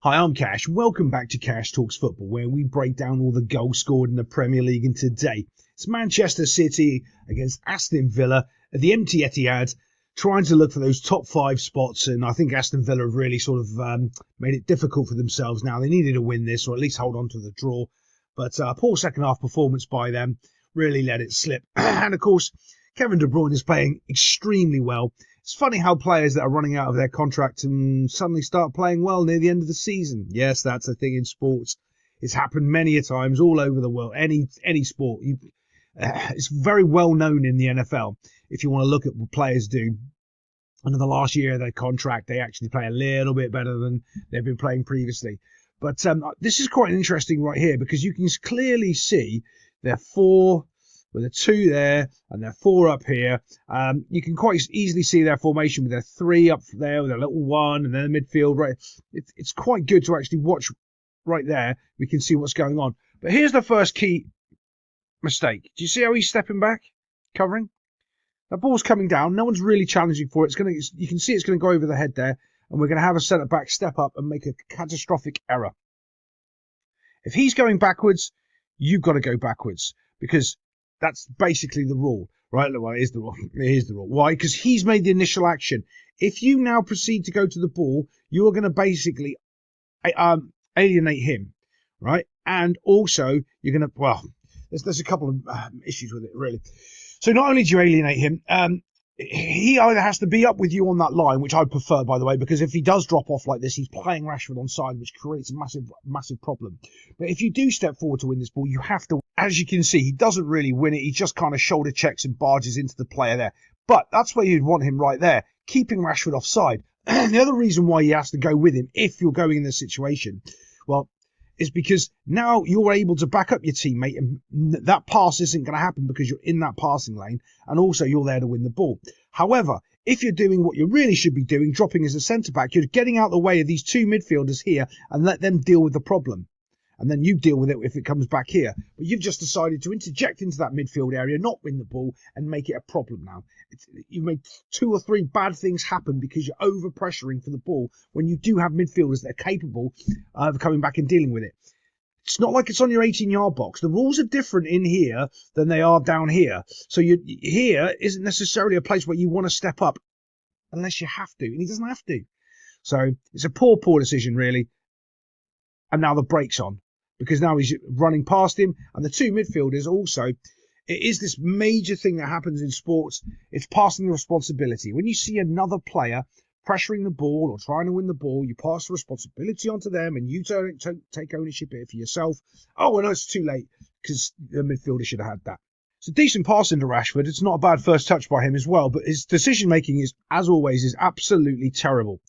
Hi, I'm Cash. Welcome back to Cash Talks Football, where we break down all the goals scored in the Premier League. And today, it's Manchester City against Aston Villa at the empty Etihad, trying to look for those top 5 spots. And I think Aston Villa have really sort of made it difficult for themselves now. They needed to win this, or at least hold on to the draw. But a poor second half performance by them really let it slip. And of course, Kevin De Bruyne is playing extremely well. It's funny how players that are running out of their contract and suddenly start playing well near the end of the season. Yes, that's a thing in sports. It's happened many a times all over the world. Any sport. It's very well known in the NFL. If you want to look at what players do, under the last year of their contract, they actually play a little bit better than they've been playing previously. But this is quite interesting right here because you can clearly see they're 4 with a 2 there and they're 4 up here. You can quite easily see their formation with their 3 up there with a little 1 and then the midfield. Right, it's quite good to actually watch right there. We can see what's going on. But here's the first key mistake. Do you see how he's stepping back, covering? The ball's coming down. No one's really challenging for it. You can see it's going to go over the head there, and we're going to have a centre back step up and make a catastrophic error. If he's going backwards, you've got to go backwards because that's basically the rule, right? Well, it is the rule. It is the rule. Why? Because he's made the initial action. If you now proceed to go to the ball, you are going to basically alienate him, right? And also, you're going to, well, there's a couple of issues with it, really. So not only do you alienate him, he either has to be up with you on that line, which I prefer, by the way, because if he does drop off like this, he's playing Rashford on side, which creates a massive problem. But if you do step forward to win this ball, you have to, as you can see, he doesn't really win it. He just kind of shoulder checks and barges into the player there. But that's where you'd want him right there, keeping Rashford offside. The other reason why he has to go with him, if you're going in this situation, well, is because now you're able to back up your teammate and that pass isn't going to happen because you're in that passing lane and also you're there to win the ball. However, if you're doing what you really should be doing, dropping as a centre-back, you're getting out of the way of these 2 midfielders here and let them deal with the problem. And then you deal with it if it comes back here. But you've just decided to interject into that midfield area, not win the ball, and make it a problem now. You've made 2 or 3 bad things happen because you're over-pressuring for the ball when you do have midfielders that are capable of coming back and dealing with it. It's not like it's on your 18-yard box. The rules are different in here than they are down here. So here isn't necessarily a place where you want to step up unless you have to, and he doesn't have to. So it's a poor decision, really. And now the brake's on, because now he's running past him. And the 2 midfielders also, it is this major thing that happens in sports. It's passing the responsibility. When you see another player pressuring the ball or trying to win the ball, you pass the responsibility onto them and you take ownership of it for yourself. Oh, and it's too late because the midfielder should have had that. It's a decent pass into Rashford. It's not a bad first touch by him as well, but his decision-making is, as always, is absolutely terrible.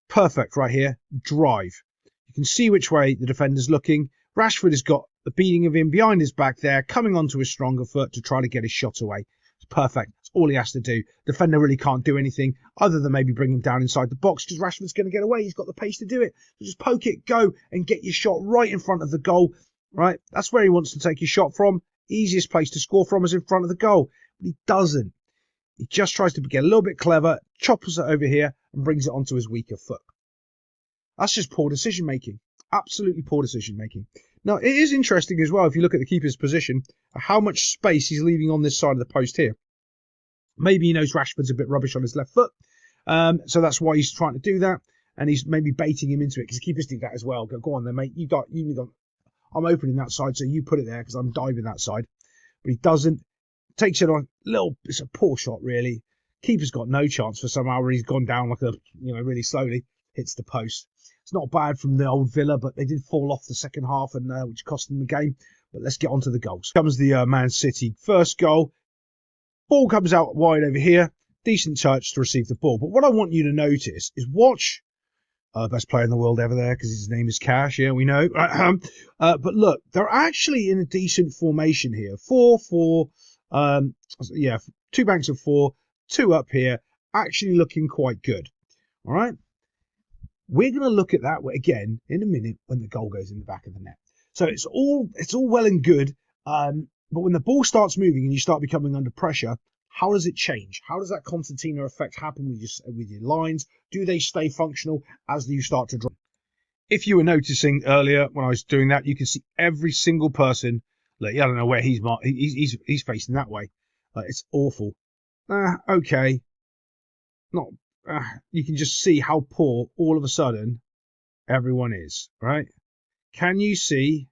Perfect right here. Drive. You can see which way the defender's looking. Rashford has got the beating of him behind his back there, coming onto his stronger foot to try to get his shot away. It's perfect. That's all he has to do. Defender really can't do anything other than maybe bring him down inside the box because Rashford's going to get away. He's got the pace to do it. So just poke it, go, and get your shot right in front of the goal. Right? That's where he wants to take his shot from. Easiest place to score from is in front of the goal. But he doesn't. He just tries to get a little bit clever, chops it over here, and brings it onto his weaker foot. That's just poor decision-making. Absolutely poor decision-making. Now, it is interesting as well, if you look at the keeper's position, how much space he's leaving on this side of the post here. Maybe he knows Rashford's a bit rubbish on his left foot, so that's why he's trying to do that, and he's maybe baiting him into it, because keepers do that as well. Go on then, mate. I'm opening that side, so you put it there, because I'm diving that side. But he doesn't. Takes it on. It's a poor shot, really. Keeper's got no chance for somehow where he's gone down really slowly. Hits the post. It's not bad from the old Villa, but they did fall off the second half, and which cost them the game. But let's get on to the goals. Comes the Man City first goal. Ball comes out wide over here. Decent touch to receive the ball. But what I want you to notice is watch. Best player in the world ever there because his name is Cash. Yeah, we know. But look, they're actually in a decent formation here. 4-4. 2 banks of 4. 2 up here. Actually looking quite good. All right. We're going to look at that again in a minute when the goal goes in the back of the net. So it's all well and good, but when the ball starts moving and you start becoming under pressure, how does it change? How does that concertina effect happen with your lines? Do they stay functional as you start to drop? If you were noticing earlier when I was doing that, you can see every single person. Like, I don't know where he's facing that way. Like, it's awful. Okay. Not. You can just see how poor all of a sudden everyone is. Right? Can you see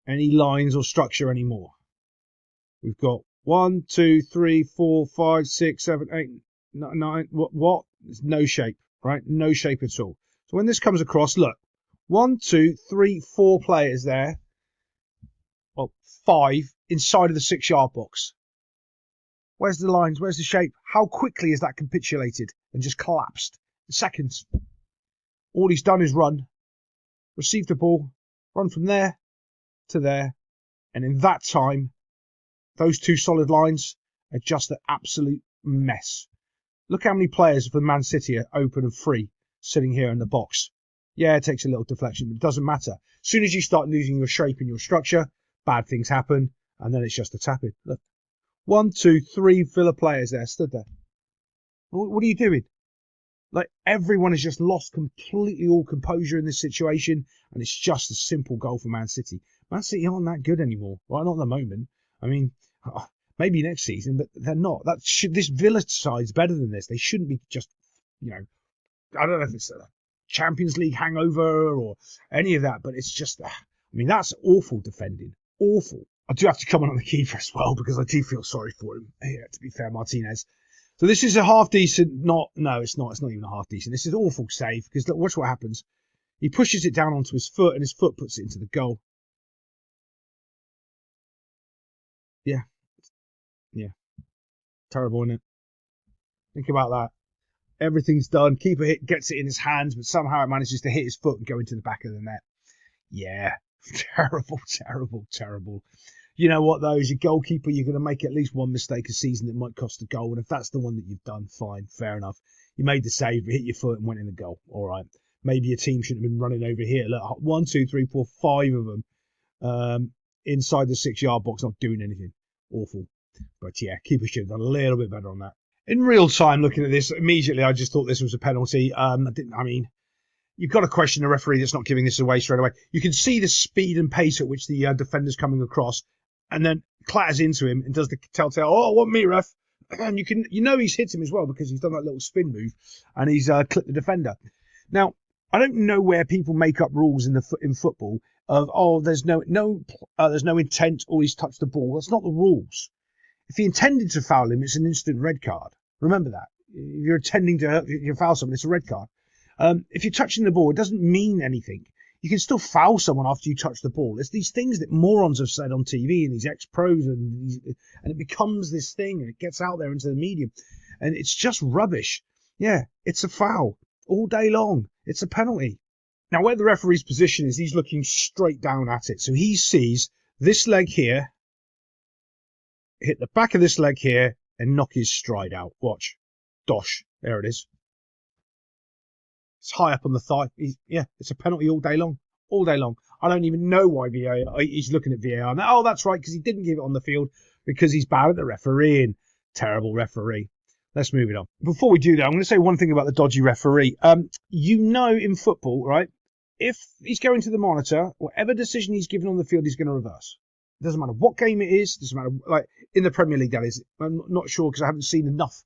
any lines or structure anymore? We've got 1, 2, 3, 4, 5, 6, 7, 8, 9. What? There's no shape, right? No shape at all. So when this comes across, look, 1, 2, 3, 4 players there. Well, 5 inside of the 6-yard box. Where's the lines? Where's the shape? How quickly is that capitulated and just collapsed? In seconds. All he's done is run, receive the ball, run from there to there, and in that time, those 2 solid lines are just an absolute mess. Look how many players for Man City are open and free, sitting here in the box. Yeah, it takes a little deflection, but it doesn't matter. As soon as you start losing your shape and your structure, bad things happen, and then it's just a tap-in. Look, 1, 2, 3 Villa players there, stood there. What are you doing? Like, everyone has just lost completely all composure in this situation, and it's just a simple goal for Man City. Man City aren't that good anymore. Well, not at the moment. I mean, maybe next season, but they're not. This Villa side's better than this. They shouldn't be just, I don't know if it's a Champions League hangover or any of that, but it's just, that's awful defending. Awful. I do have to comment on the keeper as well, because I do feel sorry for him. Yeah, to be fair, Martinez. So this is a half decent, no, it's not. It's not even a half decent. This is an awful save, because look, watch what happens. He pushes it down onto his foot, and his foot puts it into the goal. Yeah. Terrible, isn't it? Think about that. Everything's done. Keeper gets it in his hands, but somehow it manages to hit his foot and go into the back of the net. Yeah. Terrible. You know what, though? As your goalkeeper, you're going to make at least one mistake a season that might cost a goal. And if that's the one that you've done, fine, fair enough. You made the save, hit your foot and went in the goal. All right. Maybe your team shouldn't have been running over here. Look, 1, 2, 3, 4, 5 of them inside the 6-yard box, not doing anything. Awful. But yeah, keeper should have done a little bit better on that. In real time, looking at this, immediately I just thought this was a penalty. You've got to question the referee that's not giving this away straight away. You can see the speed and pace at which the defender's coming across, and then clatters into him and does the telltale, "Oh, what me, ref?" And he's hit him as well, because he's done that little spin move and he's clipped the defender. Now, I don't know where people make up rules in football of, there's no intent, or he's touched the ball. That's not the rules. If he intended to foul him, it's an instant red card. Remember that. If you're intending to foul someone, it's a red card. If you're touching the ball, it doesn't mean anything. You can still foul someone after you touch the ball. It's these things that morons have said on TV, and these ex-pros, and it becomes this thing, and it gets out there into the medium, and it's just rubbish. Yeah, it's a foul all day long. It's a penalty. Now, where the referee's position is, he's looking straight down at it. So he sees this leg here, hit the back of this leg here, and knock his stride out. Watch. Dosh. There it is. It's high up on the thigh. It's a penalty all day long. All day long. I don't even know why he's looking at VAR. Now, that's right, because he didn't give it on the field, because he's bad at the refereeing. Terrible referee. Let's move it on. Before we do that, I'm going to say one thing about the dodgy referee. In football, right, if he's going to the monitor, whatever decision he's given on the field, he's going to reverse. It doesn't matter what game it is. It doesn't matter, like in the Premier League, that is. I'm not sure, because I haven't seen enough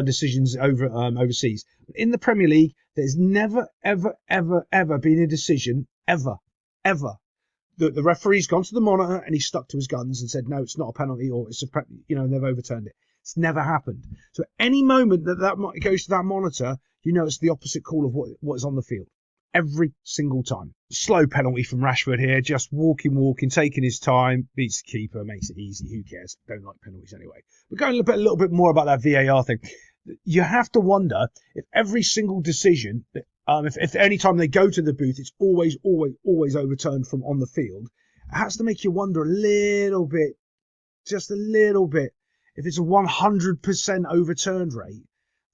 decisions overseas. In the Premier League, there's never, ever been a decision, ever, that the referee's gone to the monitor and he stuck to his guns and said, no, it's not a penalty, or it's they've overturned it. It's never happened. So at any moment that goes to that monitor, it's the opposite call of what is on the field. Every single time. Slow penalty from Rashford here, just walking, taking his time, beats the keeper, makes it easy. Who cares? Don't like penalties anyway. We're going a little bit more about that VAR thing. You have to wonder if every single decision, if any time they go to the booth, it's always overturned from on the field. It has to make you wonder a little bit, just a little bit, if it's a 100% overturned rate,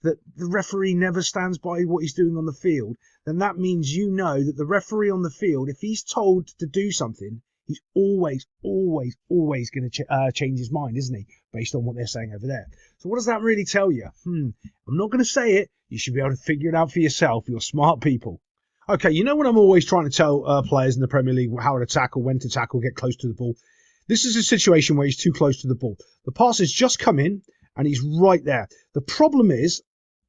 that the referee never stands by what he's doing on the field, then that means that the referee on the field, if he's told to do something, he's always going to change his mind, isn't he? Based on what they're saying over there. So what does that really tell you? I'm not going to say it. You should be able to figure it out for yourself. You're smart people. Okay, you know when I'm always trying to tell players in the Premier League how to tackle, when to tackle, get close to the ball. This is a situation where he's too close to the ball. The pass has just come in and he's right there. The problem is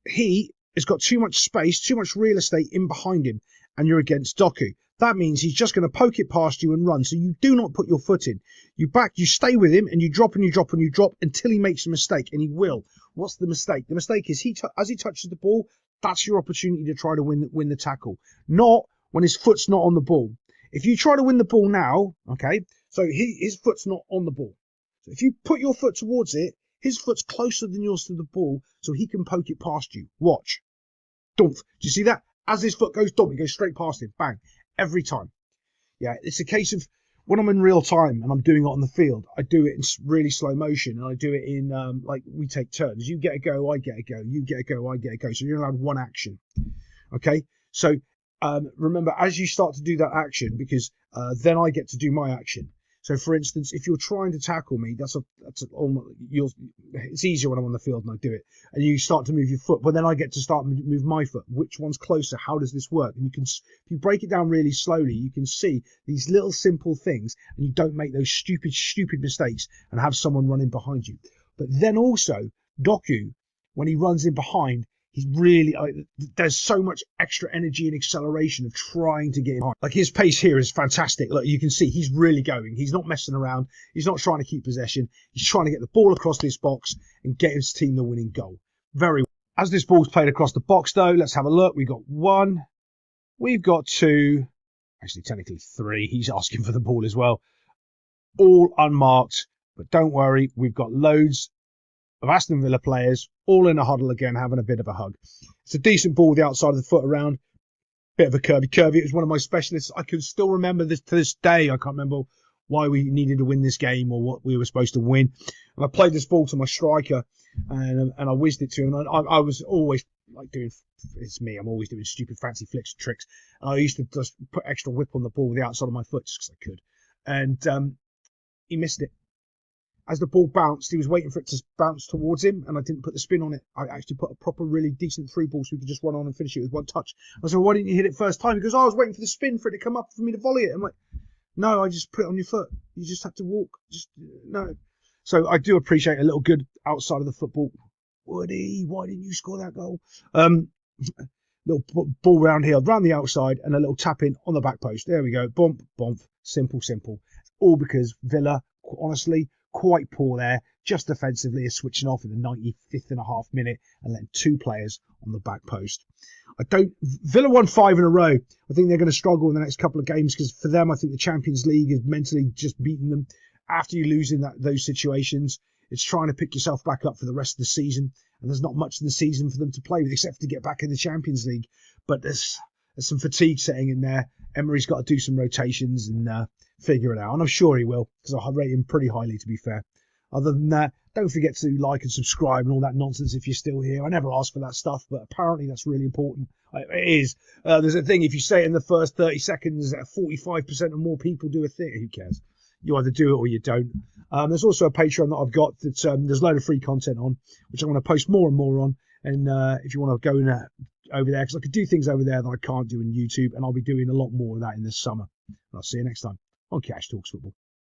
he has got too much space, too much real estate in behind him, and you're against Doku. That means he's just going to poke it past you and run. So you do not put your foot in. You stay with him and you drop and you drop and you drop until he makes a mistake, and he will. What's the mistake? The mistake is as he touches the ball, that's your opportunity to try to win the tackle. Not when his foot's not on the ball. If you try to win the ball now, okay, so his foot's not on the ball. So if you put your foot towards it, his foot's closer than yours to the ball, so he can poke it past you. Watch. Dump. Do you see that? As his foot goes dump, it goes straight past him. Bang. Every time. Yeah, it's a case of when I'm in real time and I'm doing it on the field, I do it in really slow motion, and I do it in, like, we take turns. You get a go, I get a go. You get a go, I get a go. So you're allowed one action. Okay? So remember, as you start to do that action, because then I get to do my action. So, for instance, if you're trying to tackle me, it's easier when I'm on the field and I do it. And you start to move your foot, but then I get to start move my foot. Which one's closer? How does this work? And if you break it down really slowly, you can see these little simple things, and you don't make those stupid mistakes and have someone running behind you. But then also, Doku, when he runs in behind, he's really, there's so much extra energy and acceleration of trying to get him behind. Like, his pace here is fantastic. Like, you can see he's really going. He's not messing around. He's not trying to keep possession. He's trying to get the ball across this box and get his team the winning goal. Very well. As this ball's played across the box, though, let's have a look. We've got 1. We've got 2. Actually, technically 3. He's asking for the ball as well. All unmarked. But don't worry, we've got loads of Aston Villa players all in a huddle again, having a bit of a hug. It's a decent ball with the outside of the foot around. Bit of a curvy. It was one of my specialists. I can still remember this to this day. I can't remember why we needed to win this game or what we were supposed to win. And I played this ball to my striker, and I whizzed it to him. And I was always like doing, it's me, I'm always doing stupid fancy flicks and tricks. And I used to just put extra whip on the ball with the outside of my foot just because I could. And he missed it. As the ball bounced, he was waiting for it to bounce towards him, and I didn't put the spin on it. I actually put a proper, really decent through ball so we could just run on and finish it with one touch. I said, well, why didn't you hit it first time? He goes, I was waiting for the spin for it to come up for me to volley it. I'm like, no, I just put it on your foot. You just have to walk. No. So I do appreciate a little good outside of the football. Woody, why didn't you score that goal? Little ball round here, round the outside, and a little tap in on the back post. There we go. Bump, bump. Simple. All because Villa, honestly, quite poor there, just defensively, is switching off in the 95th and a half minute and letting 2 players on the back post. Villa won 5 in a row. I think they're going to struggle in the next couple of games because for them, I think the Champions League is mentally just beating them. After you lose in those situations, it's trying to pick yourself back up for the rest of the season, and there's not much of the season for them to play with except to get back in the Champions League. But there's some fatigue setting in there. Emery's got to do some rotations and figure it out, and I'm sure he will, because I rate him pretty highly, to be fair. Other than that, don't forget to like and subscribe and all that nonsense if you're still here. I never ask for that stuff, but apparently that's really important. It is. There's a thing, if you say it in the first 30 seconds, 45% or more people do a thing. Who cares? You either do it or you don't. There's also a Patreon that I've got that there's a load of free content on, which I'm going to post more and more on. And if you want to go in over there, because I could do things over there that I can't do in YouTube, and I'll be doing a lot more of that in this summer. And I'll see you next time on Cash Talks Football.